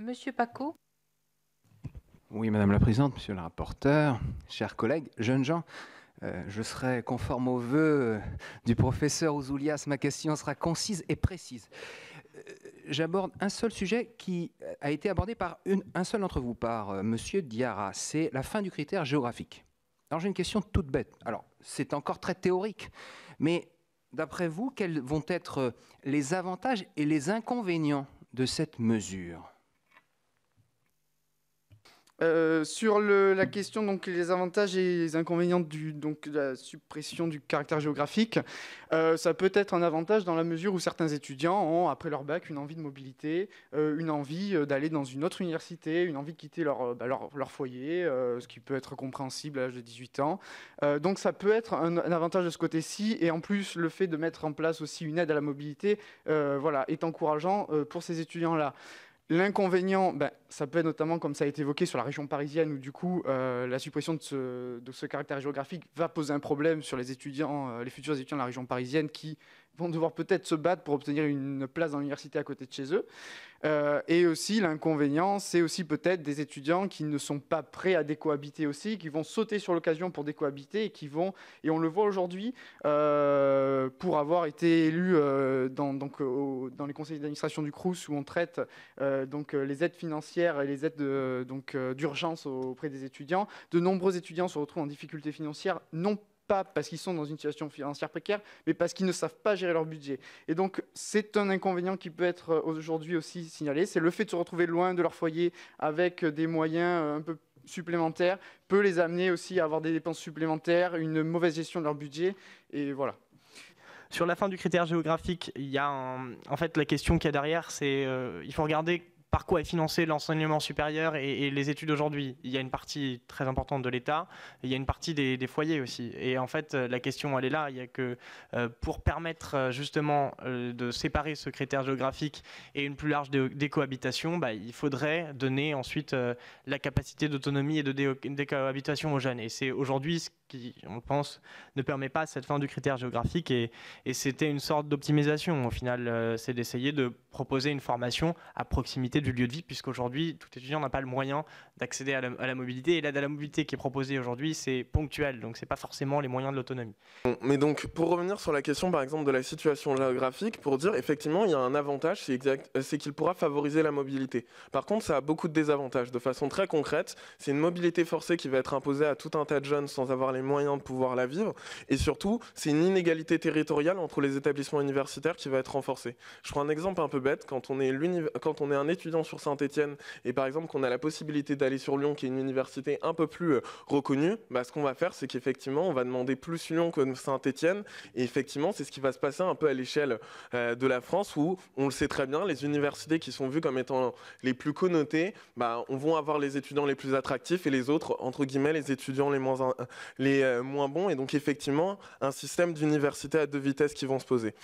Monsieur Paco. Oui, Madame la Présidente, Monsieur le rapporteur, chers collègues, jeunes gens, je serai conforme aux vœux du professeur Ouzoulias. Ma question sera concise et précise. J'aborde un seul sujet qui a été abordé par un seul d'entre vous, par Monsieur Diarra, c'est la fin du critère géographique. Alors j'ai une question toute bête. Alors c'est encore très théorique, mais d'après vous, quels vont être les avantages et les inconvénients de cette mesure ? Sur la question, donc les avantages et les inconvénients de la suppression du caractère géographique, ça peut être un avantage dans la mesure où certains étudiants ont, après leur bac, une envie de mobilité, une envie d'aller dans une autre université, une envie de quitter leur foyer, ce qui peut être compréhensible à l'âge de 18 ans. Donc ça peut être un avantage de ce côté-ci, et en plus, le fait de mettre en place aussi une aide à la mobilité est encourageant pour ces étudiants-là. L'inconvénient, ça peut être notamment, comme ça a été évoqué, sur la région parisienne, où du coup, la suppression de ce caractère géographique va poser un problème sur les étudiants, les futurs étudiants de la région parisienne qui vont devoir peut-être se battre pour obtenir une place dans l'université à côté de chez eux. Et aussi, l'inconvénient, c'est aussi peut-être des étudiants qui ne sont pas prêts à décohabiter aussi, qui vont sauter sur l'occasion pour décohabiter et on le voit aujourd'hui, pour avoir été élus dans les conseils d'administration du Crous où on traite les aides financières et les aides d'urgence auprès des étudiants. De nombreux étudiants se retrouvent en difficulté financière, non pas parce qu'ils sont dans une situation financière précaire, mais parce qu'ils ne savent pas gérer leur budget. Et donc, c'est un inconvénient qui peut être aujourd'hui aussi signalé. C'est le fait de se retrouver loin de leur foyer avec des moyens un peu supplémentaires, peut les amener aussi à avoir des dépenses supplémentaires, une mauvaise gestion de leur budget, et voilà. Sur la fin du critère géographique, il y a en fait la question qu'il y a derrière, c'est il faut regarder par quoi est financé l'enseignement supérieur et les études aujourd'hui. Il y a une partie très importante de l'État, il y a une partie des foyers aussi. Et en fait, la question, elle est là. Il y a que pour permettre justement de séparer ce critère géographique et une plus large décohabitation, il faudrait donner ensuite la capacité d'autonomie et de décohabitation aux jeunes. Et c'est aujourd'hui ce qui, on pense, ne permet pas cette fin du critère géographique. Et c'était une sorte d'optimisation. Au final, c'est d'essayer de proposer une formation à proximité du lieu de vie, puisqu'aujourd'hui, tout étudiant n'a pas le moyen d'accéder à la mobilité. Et l'aide à la mobilité qui est proposée aujourd'hui, c'est ponctuel, donc c'est pas forcément les moyens de l'autonomie. Mais donc, pour revenir sur la question, par exemple, de la situation géographique, pour dire, effectivement, il y a un avantage, c'est qu'il pourra favoriser la mobilité. Par contre, ça a beaucoup de désavantages. De façon très concrète, c'est une mobilité forcée qui va être imposée à tout un tas de jeunes sans avoir les moyens de pouvoir la vivre. Et surtout, c'est une inégalité territoriale entre les établissements universitaires qui va être renforcée. Je prends un exemple un peu bête. Quand on est un étudiant sur Saint-Étienne et par exemple qu'on a la possibilité d'aller sur Lyon, qui est une université un peu plus reconnue, ce qu'on va faire, c'est qu'effectivement, on va demander plus Lyon que Saint-Étienne. Et effectivement, c'est ce qui va se passer un peu à l'échelle de la France, où on le sait très bien, les universités qui sont vues comme étant les plus connotées, on va avoir les étudiants les plus attractifs et les autres, entre guillemets, les étudiants les moins bons. Et donc effectivement, un système d'université à deux vitesses qui vont se poser.